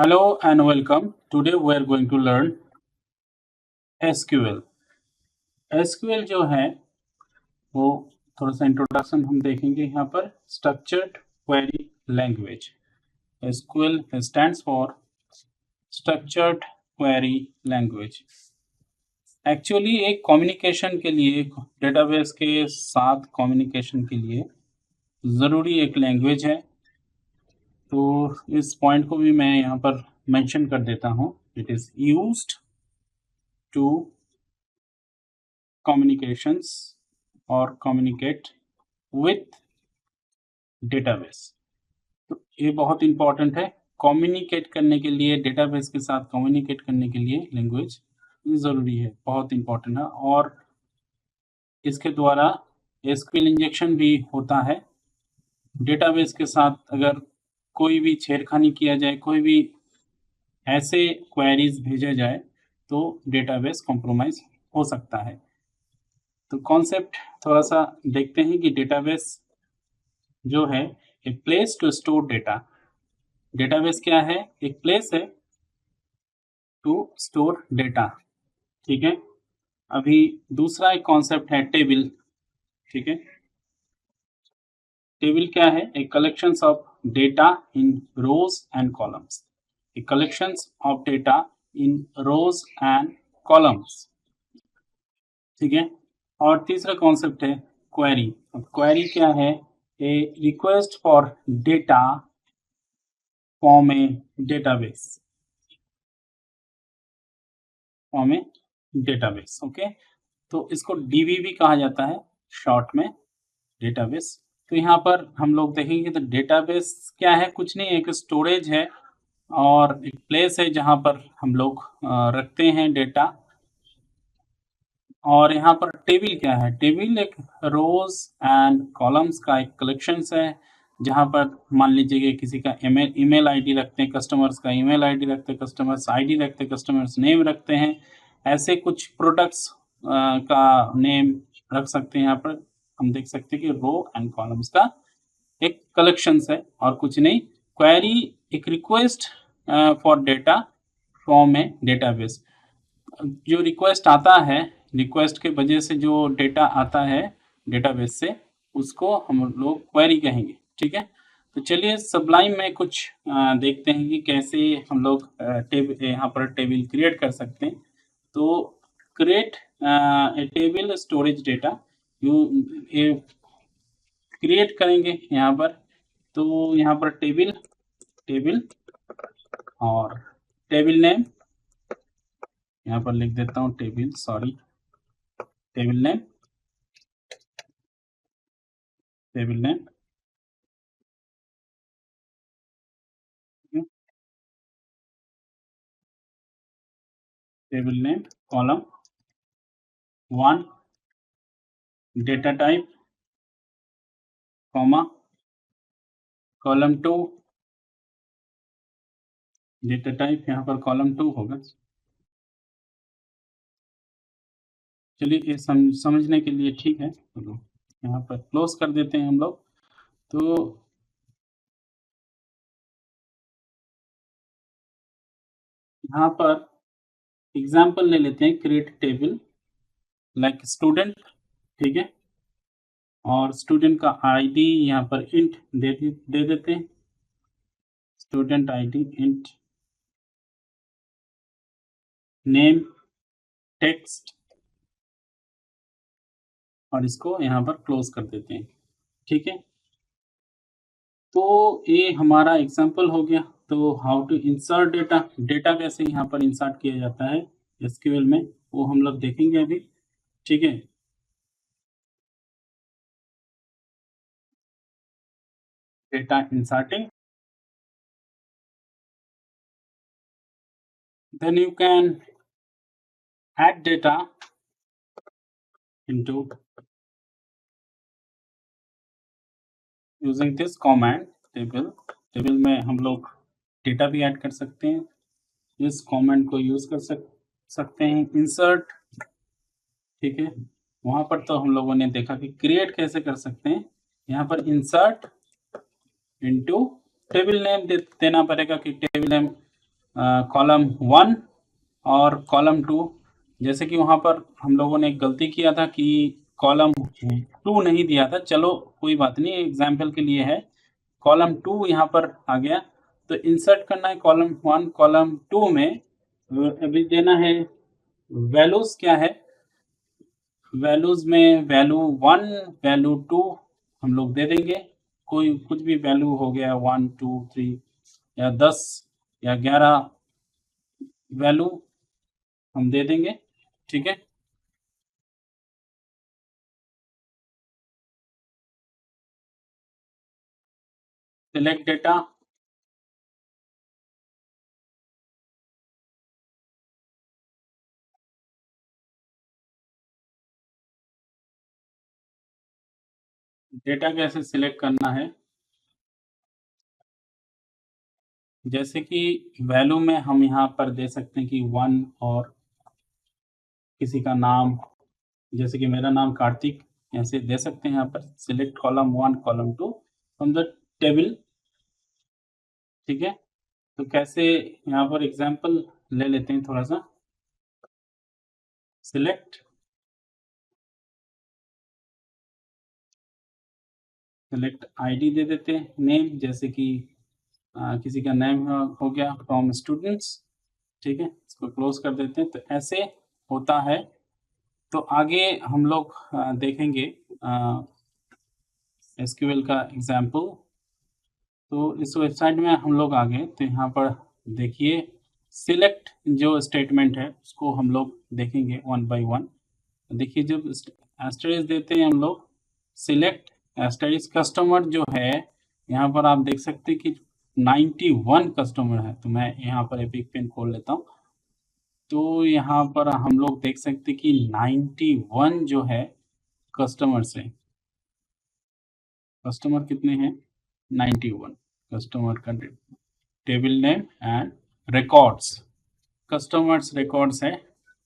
Hello and welcome. Today we are going to learn SQL. SQL जो है वो थोड़ा सा इंट्रोडक्शन हम देखेंगे यहाँ पर structured query language. SQL stands for structured query language. Actually एक कम्युनिकेशन के लिए डेटाबेस के साथ कम्युनिकेशन के लिए ज़रूरी एक लैंग्वेज है। तो इस पॉइंट को भी मैं यहाँ पर मेंशन कर देता हूँ। It is used to communications or communicate with database। तो ये बहुत इंपॉर्टेंट है। कम्युनिकेट करने के लिए डेटाबेस के साथ कम्युनिकेट करने के लिए लैंग्वेज ज़रूरी है, बहुत इंपॉर्टेंट है। और इसके द्वारा एसक्यूएल इंजेक्शन भी होता है। डेटाबेस के साथ अगर कोई भी छेड़खानी किया जाए, कोई भी ऐसे क्वेरीज भेजा जाए तो डेटाबेस कॉम्प्रोमाइज हो सकता है। तो कॉन्सेप्ट थोड़ा सा देखते हैं कि डेटाबेस जो है a place to store data. Database क्या है? एक प्लेस है टू स्टोर डेटा। ठीक है। अभी दूसरा एक कॉन्सेप्ट है टेबल। ठीक है। टेबल क्या है? A collections of data in rows and columns. A collections of data in rows and columns. ठीक है। और तीसरा कॉन्सेप्ट है क्वेरी। क्वेरी क्या है? A request for data from a database. From a database. Okay. तो इसको डीबी भी कहा जाता है शॉर्ट में, डेटाबेस। तो यहाँ पर हम लोग देखेंगे तो डेटाबेस क्या है? कुछ नहीं, एक स्टोरेज है और एक प्लेस है जहाँ पर हम लोग रखते हैं डेटा। और यहाँ पर टेबल क्या है? टेबल एक रोज एंड कॉलम्स का एक कलेक्शंस है जहाँ पर मान लीजिए कि किसी का ईमेल आईडी रखते हैं, कस्टमर्स का ईमेल आईडी रखते हैं, कस्टमर्स आईडी रखते हैं, कस्टमर्स नेम रखते हैं। ऐसे कुछ प्रोडक्ट्स का नेम रख सकते हैं। यहाँ पर हम देख सकते हैं कि रो एंड कॉलम्स का एक कलेक्शंस है और कुछ नहीं। क्वेरी एक request for data from a database. जो रिक्वेस्ट आता है, रिक्वेस्ट के वजह से जो डेटा आता है डेटाबेस से, उसको हम लोग क्वेरी कहेंगे। ठीक है। तो चलिए सबलाइन में कुछ देखते हैं कि कैसे हम लोग यहाँ पर टेबल क्रिएट कर सकते हैं। तो create a table storage data. You create करेंगे यहाँ पर। तो यहाँ पर टेबल टेबल और टेबल नेम यहाँ पर लिख देता हूँ table, sorry, table name, table name, table name, column 1, data type, comma, column 2, data type यहाँ पर कॉलम 2 होगा। चलिए ये समझने के लिए ठीक है। चलो यहाँ पर क्लोज कर देते हैं हम लोग। तो यहाँ पर एग्जाम्पल ले लेते हैं, क्रिएट टेबल लाइक स्टूडेंट। ठीक है। और स्टूडेंट का आईडी यहाँ पर इंट दे देते हैं, student ID int, name text, और इसको यहाँ पर क्लोज कर देते हैं। ठीक है। तो ये हमारा एग्जाम्पल हो गया। तो how to insert data, data कैसे यहाँ पर इंसर्ट किया जाता है एसक्यूएल में, वो हम लोग देखेंगे अभी। ठीक है। Data inserting, then you can add data into using this command table में हम लोग डेटा भी ऐड कर सकते हैं। इस कमेंट को यूज कर सकते हैं, इंसर्ट। ठीक है। वहां पर तो हम लोगों ने देखा कि क्रिएट कैसे कर सकते हैं। यहाँ पर इंसर्ट इनटू टेबल नेम देना पड़ेगा कि टेबल नेम कॉलम 1 और कॉलम 2। जैसे कि वहाँ पर हम लोगों ने एक गलती किया था कि कॉलम 2 नहीं दिया था, चलो कोई बात नहीं, एग्जाम्पल के लिए है। कॉलम 2 यहाँ पर आ गया, तो इंसर्ट करना है कॉलम 1, कॉलम 2 में अभी देना है वैल्यूज क्या है। वैल्यूज में वैल्यू 1, वैल्यू 2 हम लोग दे देंगे। कोई कुछ भी वैल्यू हो गया, 1 2 3 या 10 या 11 वैल्यू हम दे देंगे। ठीक है, सिलेक्ट डेटा, डेटा कैसे सिलेक्ट करना है। जैसे कि वैल्यू में हम यहाँ पर दे सकते हैं कि 1 और किसी का नाम, जैसे कि मेरा नाम कार्तिक, ऐसे दे सकते हैं। यहाँ पर select column 1 column 2 from the table. ठीक है, तो कैसे यहाँ पर एग्जांपल ले लेते हैं थोड़ा सा। सिलेक्ट आईडी दे देते हैं, नेम, जैसे कि किसी का नेम हो गया फ्रॉम स्टूडेंट्स। ठीक है, इसको क्लोज कर देते हैं। तो ऐसे होता है। तो आगे हम लोग देखेंगे एसक्यूएल का एग्जाम्पल। तो इस वेबसाइट में हम लोग आ गए, तो यहाँ पर देखिए सिलेक्ट जो स्टेटमेंट है उसको हम लोग देखेंगे वन बाय वन। देखिए जब एस्टेरिस्क देते हैं हम लोग, सिलेक्ट एस्टेरिस्क कस्टमर जो है, यहाँ पर आप देख सकते हैं कि 91 कस्टमर है। तो मैं यहाँ पर एपिक पेन खोल लेता हूँ। तो यहाँ पर हम लोग देख सकते हैं कि 91 जो है कस्टमर से, कस्टमर कितने हैं 91। कस्टमर का table name and records, customers records है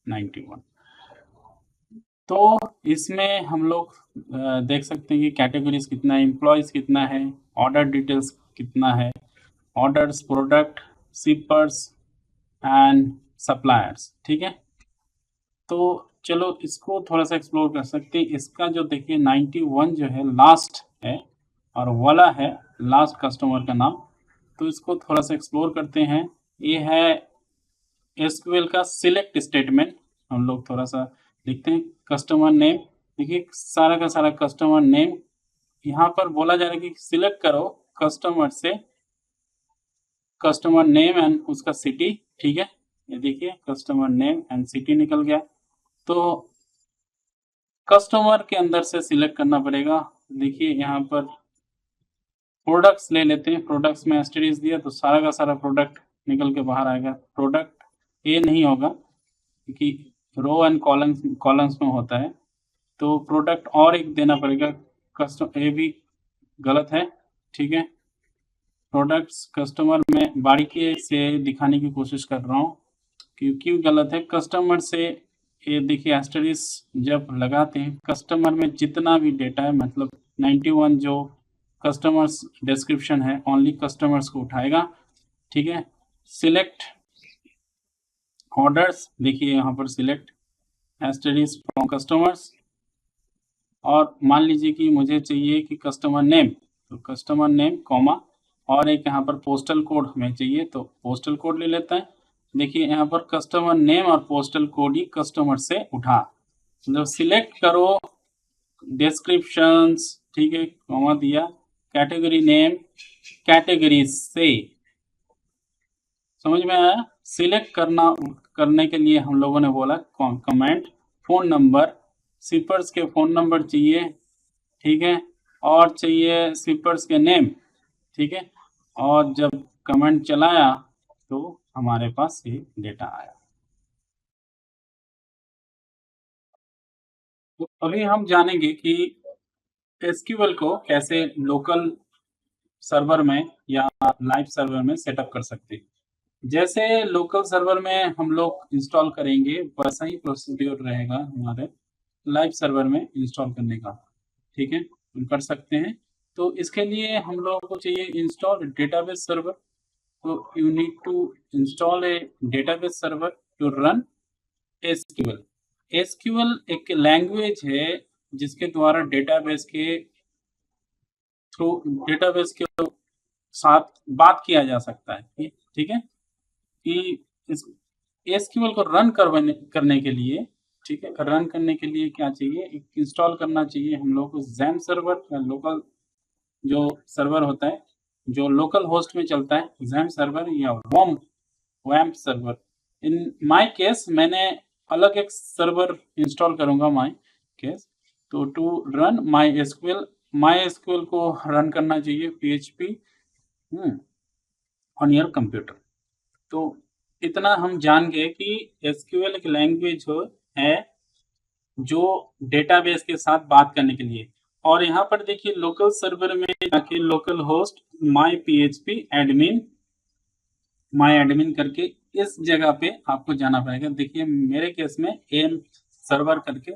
91। तो इसमें हम लोग देख सकते हैं कि कैटेगरीज कितना है, एम्प्लॉयज कितना है, ऑर्डर डिटेल्स कितना है, orders, product, shippers and suppliers. ठीक है, तो चलो इसको थोड़ा सा एक्सप्लोर कर सकते हैं। इसका जो देखिए 91 जो है लास्ट है और वाला है लास्ट कस्टमर का नाम। तो इसको थोड़ा सा एक्सप्लोर करते हैं। ये है एसक्यूएल का सिलेक्ट स्टेटमेंट। हम लोग थोड़ा सा लिखते हैं कस्टमर नेम। देखिए सारा का सारा कस्टमर नेम यहाँ पर बोला जा रहा है कि सिलेक्ट करो कस्टमर से कस्टमर नेम एंड उसका सिटी। ठीक है, ये देखिए कस्टमर नेम एंड सिटी निकल गया। तो कस्टमर के अंदर से सिलेक्ट करना पड़ेगा। देखिए यहाँ पर प्रोडक्ट्स ले लेते हैं, प्रोडक्ट्स में एस्टेरिस्क दिया तो सारा का सारा प्रोडक्ट निकल के बाहर आएगा। प्रोडक्ट ये नहीं होगा क्योंकि रो एंड कॉलम्स में होता है, तो प्रोडक्ट और एक देना पड़ेगा। कस्टम ये भी गलत है। ठीक है, प्रोडक्ट्स कस्टमर में बारीकी से दिखाने की कोशिश कर रहा हूँ क्योंकि गलत है। कस्टमर से ये देखिए एस्टेरिस्क जब लगाते हैं कस्टमर में जितना भी डेटा है, मतलब 91 जो कस्टमर्स डिस्क्रिप्शन है ओनली कस्टमर्स को उठाएगा। ठीक है, सिलेक्ट ऑर्डर्स, देखिए यहाँ पर सिलेक्ट एस्टेरिस्क फ्रॉम कस्टमर्स। और मान लीजिए कि मुझे चाहिए कि कस्टमर नेम, तो कस्टमर नेम कॉमा और एक यहाँ पर पोस्टल कोड हमें चाहिए, तो पोस्टल कोड ले लेता है। देखिए यहाँ पर कस्टमर नेम और पोस्टल कोड ही कस्टमर से उठा। मतलब सिलेक्ट करो डिस्क्रिप्शंस, ठीक है, कॉमा दिया, कैटेगरी नेम कैटेगरी से। समझ में आया। सिलेक्ट करने के लिए हम लोगों ने बोला कमेंट फोन नंबर, शिपर्स के फोन नंबर चाहिए। ठीक है, और चाहिए शिपर्स के नेम। ठीक है, और जब कमेंट चलाया तो हमारे पास ये डेटा आया। तो अभी हम जानेंगे कि एसक्यूएल को कैसे लोकल सर्वर में या लाइव सर्वर में सेटअप कर सकते हैं। जैसे लोकल सर्वर में हम लोग इंस्टॉल करेंगे वैसा ही प्रोसीड्यूर रहेगा हमारे लाइव सर्वर में इंस्टॉल करने का। ठीक है, हम कर सकते हैं। तो इसके लिए हम लोगों को चाहिए install database server. So you need to install a database server to run SQL. SQL एक लैंग्वेज है जिसके द्वारा डेटाबेस के साथ बात किया जा सकता है, ठीक है। कि इस SQL को रन करने के लिए, ठीक है, रन करने के लिए क्या चाहिए, इंस्टॉल करना चाहिए हम लोग को XAMPP सर्वर, लोकल जो सर्वर होता है जो लोकल होस्ट में चलता है, XAMPP सर्वर या WAMP server. In my case मैंने अलग एक सर्वर इंस्टॉल करूंगा माय केस। तो टू रन MySQL को रन करना चाहिए PHP ऑन योर कंप्यूटर। तो इतना हम जान गए कि SQL एक लैंग्वेज है जो डेटाबेस के साथ बात करने के लिए। और यहाँ पर देखिए लोकल सर्वर में जाके लोकल होस्ट माई एडमिन करके इस जगह पे आपको जाना पड़ेगा। देखिए मेरे केस में AM सर्वर करके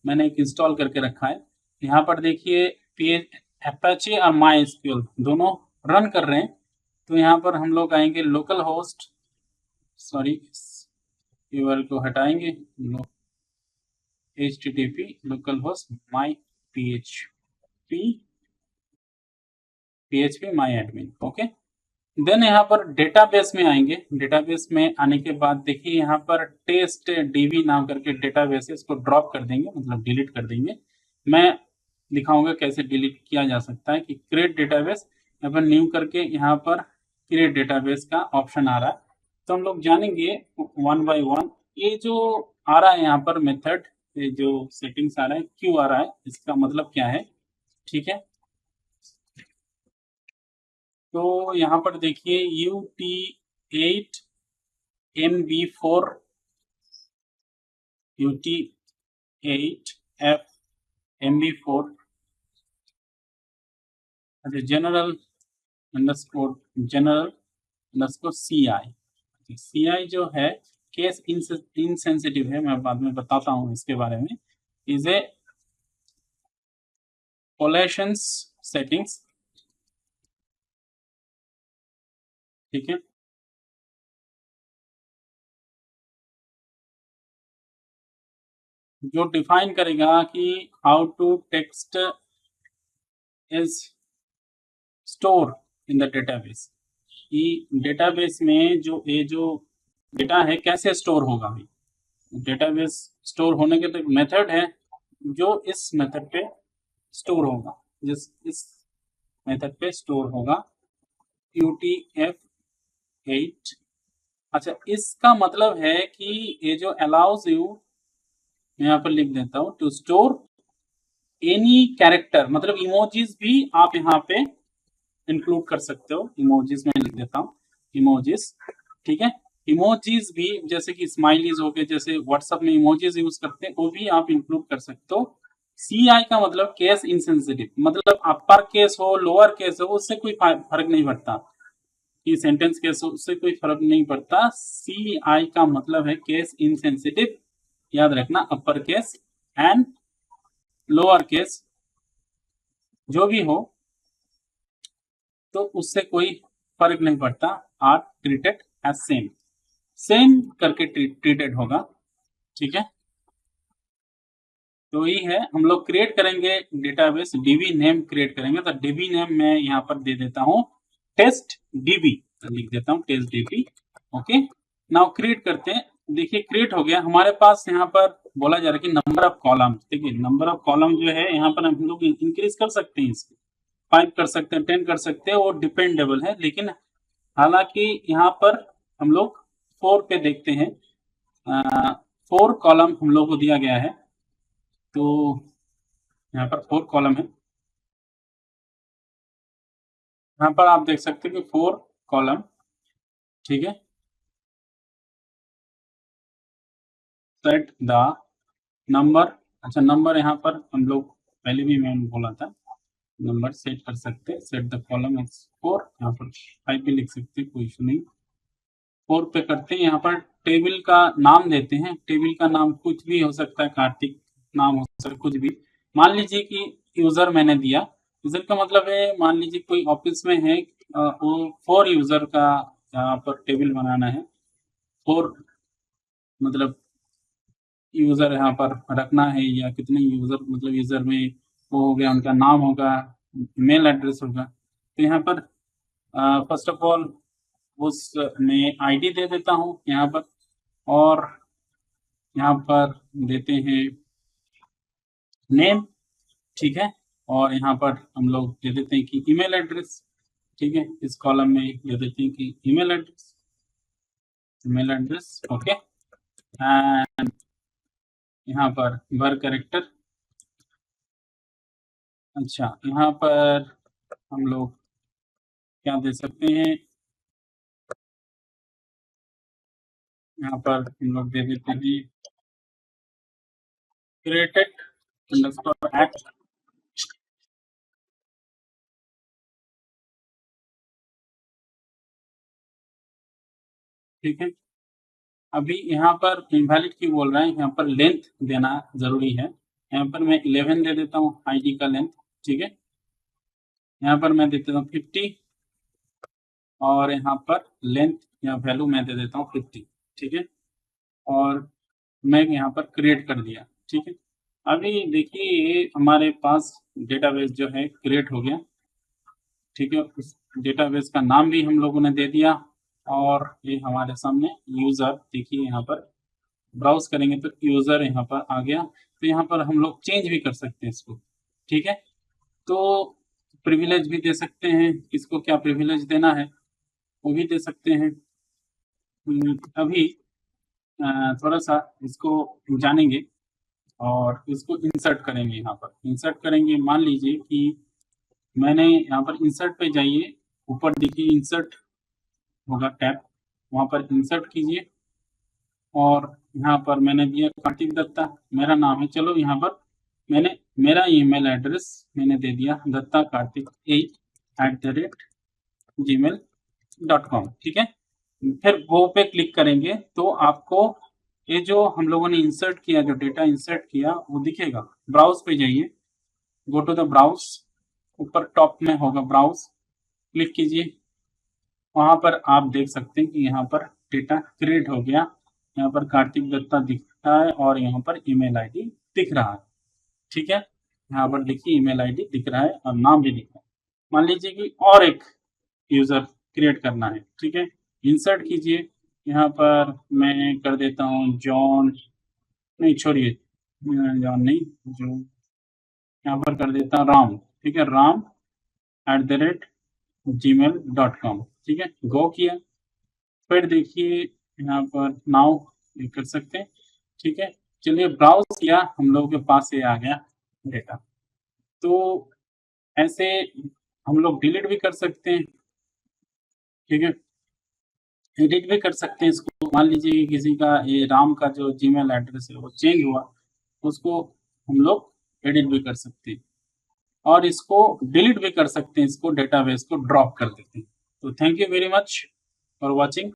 मैंने एक इंस्टॉल करके रखा है। यहाँ पर देखिए Apache और MySQL दोनों रन कर रहे हैं। तो यहाँ पर हम लोग आएंगे लोकल होस्ट, सॉरी यूआरएल को हटाएंगे, http localhost php myadmin, okay. Then यहाँ पर डेटाबेस में आएंगे। डेटाबेस में आने के बाद देखिए यहाँ पर टेस्ट DB नाम करके डेटाबेस है, इसको ड्रॉप कर देंगे, मतलब डिलीट कर देंगे। मैं दिखाऊंगा कैसे डिलीट किया जा सकता है। कि क्रिएट डेटाबेस, यहाँ पर न्यू करके यहाँ पर क्रिएट डेटाबेस का ऑप्शन आ रहा है। तो हम लोग जानेंगे वन बाय वन। ये जो आ रहा है यहाँ पर मेथड, ये जो सेटिंग्स आ रहा है, क्यों आ रहा है, इसका मतलब क्या है, ठीक है। तो यहाँ पर देखिए UT8 MB4 UT8F MB4 general underscore CI जो है केस इनसेंसिटिव है, मैं बाद में बताता हूँ इसके बारे में। इज ए कोलेशंस सेटिंग्स, ठीक है। जो डिफाइन करेगा कि how to text is store in the database, कि डेटाबेस में जो डेटा है कैसे स्टोर होगा। डेटाबेस स्टोर होने के तो एक मेथड है जो इस मेथड पे स्टोर होगा, इस मेथड पे स्टोर होगा UTF-8। अच्छा, इसका मतलब है कि ये जो अलाउज यू, मैं यहाँ पर लिख देता हूँ, टू स्टोर एनी कैरेक्टर, मतलब इमोजीज भी आप यहाँ पे इंक्लूड कर सकते हो। इमोजीज में लिख देता हूँ, इमोजीज, ठीक है। इमोजीज भी जैसे कि स्माइलीज हो गए, जैसे व्हाट्सएप में इमोजीज यूज करते हैं, वो भी आप इंक्लूड कर सकते हो। CI का मतलब केस इनसेंसिटिव, मतलब अपर केस हो लोअर केस हो उससे कोई फर्क नहीं पड़ता, कि सेंटेंस केस हो उससे कोई फर्क नहीं पड़ता। CI का मतलब है केस इनसेंसिटिव, याद रखना, upper case and lower case जो भी हो तो उससे कोई फर्क नहीं पड़ता, आर ट्रीटेड एज सेम करके ट्रीटेड होगा, ठीक है। तो ये है, हम लोग क्रिएट करेंगे डेटाबेस, DB नेम क्रिएट करेंगे। तो DB नेम मैं यहाँ पर दे देता हूँ टेस्ट DB, लिख देता हूँ test DB, okay. Now create करते हैं। देखिए क्रिएट हो गया। हमारे पास यहाँ पर बोला जा रहा है कि नंबर ऑफ कॉलम, ठीक है। नंबर ऑफ कॉलम जो है यहाँ पर हम लोग इंक्रीज कर सकते हैं, इसको 5 कर सकते हैं, 10 कर सकते हैं, वो डिपेंडेबल है। लेकिन हालांकि यहाँ पर हम लोग 4 पे देखते हैं, 4 कॉलम हम लोग को दिया गया है। तो यहाँ पर 4 कॉलम है, यहाँ पर आप देख सकते हैं कि 4 कॉलम, ठीक है। सेट द नंबर, अच्छा नंबर यहाँ पर हम लोग पहले भी मैंने बोला था, नंबर सेट कर सकते हैं। सेट द कॉलम एज 4, यहाँ पर 5 भी लिख सकते हैं, कोई इशू नहीं। 4 पे करते हैं। यहाँ पर टेबल का नाम देते हैं। टेबल का नाम कुछ भी हो सकता है, कार्तिक नाम हो सकता है, कुछ भी। मान लीजिए कि यूजर मैंने दिया। यूजर का मतलब है, मान लीजिए कोई ऑफिस में है, वो 4 यूजर का यहाँ पर टेबल बनाना है और मतलब यूज़र यहाँ पर रखना है या कितने यूज़र, मतलब यूज़र में वो हो गया, उनका नाम होगा, मेल एड्रेस होगा। तो यहाँ पर फर्स्ट ऑफ ऑल उस मैं आईडी दे देता हूँ यहाँ पर, और यहाँ पर देते हैं नेम, ठीक है, और यहाँ पर हम लोग दे देते हैं कि ईमेल एड्रेस, ठीक है, इस कॉलम में दे देते हैं कि ईमेल एड्रेस, ओके, एंड यहाँ पर वर्क कैरेक्टर। अच्छा, यहाँ पर हम लोग क्या दे सकते हैं, यहाँ पर हम लोग दे देते हैं क्रिएटेड अंडरस्कोर एक्ट, ठीक है। अभी यहाँ पर इनवैलिड क्यों बोल रहे हैं, यहाँ पर लेंथ देना जरूरी है। यहाँ पर मैं 11 दे देता हूँ आईडी का लेंथ, ठीक है। यहाँ पर मैं दे देता हूँ 50 और यहाँ पर लेंथ या वैल्यू मैं दे देता हूँ 50, ठीक है, और मैं यहाँ पर क्रिएट कर दिया, ठीक है। अभी देखिए ये हमारे पास डेटाबेस जो है क्रिएट हो गया, ठीक है। उस डेटाबेस का नाम भी हम लोगों ने दे दिया और ये हमारे सामने यूज़र, देखिए यहाँ पर ब्राउज करेंगे तो यूज़र यहाँ पर आ गया। तो यहाँ पर हम लोग चेंज भी कर सकते हैं इसको, ठीक है। तो प्रिविलेज भी दे सकते हैं, किसको क्या प्रिविलेज देना है वो भी दे सकते हैं। अभी थोड़ा सा इसको जानेंगे और इसको इंसर्ट करेंगे। यहाँ पर इंसर्ट करेंगे, मान लीजिए कि मैंने यहाँ पर इंसर्ट पे जाइए, ऊपर देखिए इंसर्ट होगा टैब, वहाँ पर इंसर्ट कीजिए और यहाँ पर मैंने दिया कार्तिक दत्ता, मेरा नाम है। चलो यहाँ पर मैंने मेरा ईमेल एड्रेस मैंने दे दिया दत्ता कार्तिक 8@gmail.com, ठीक है। फिर वो पे क्लिक करेंगे तो आपको ये जो हम लोगों ने इंसर्ट किया, जो डेटा इंसर्ट किया वो दिखेगा। ब्राउज पे जाइए, गो टू द ब्राउज, ऊपर टॉप में होगा ब्राउज, क्लिक कीजिए, वहां पर आप देख सकते हैं कि यहाँ पर डेटा क्रिएट हो गया। यहाँ पर कार्तिक दत्ता दिख रहा है और यहाँ पर ईमेल आईडी दिख रहा है, ठीक है। यहाँ पर देखिए ईमेल आईडी दिख रहा है और नाम भी दिख रहा है। मान लीजिए कि और एक यूजर क्रिएट करना है, ठीक है, इंसर्ट कीजिए, यहाँ पर मैं कर देता हूँ जॉन, नहीं छोड़िए जॉन नहीं, जो यहाँ पर कर देता हूँ राम, ठीक है, ram@gmail.com, ठीक है, गो किया। फिर देखिए यहाँ पर नाउ कर सकते हैं, ठीक है। चलिए ब्राउज किया, हम लोगों के पास ये आ गया डेटा। तो ऐसे हम लोग डिलीट भी कर सकते हैं, ठीक है, एडिट भी कर सकते हैं इसको। मान लीजिए कि किसी का ये राम का जो जीमेल एड्रेस है वो चेंज हुआ, उसको हम लोग एडिट भी कर सकते हैं और इसको डिलीट भी कर सकते हैं, इसको डेटाबेस को ड्रॉप कर देते हैं। तो thank you very much for watching.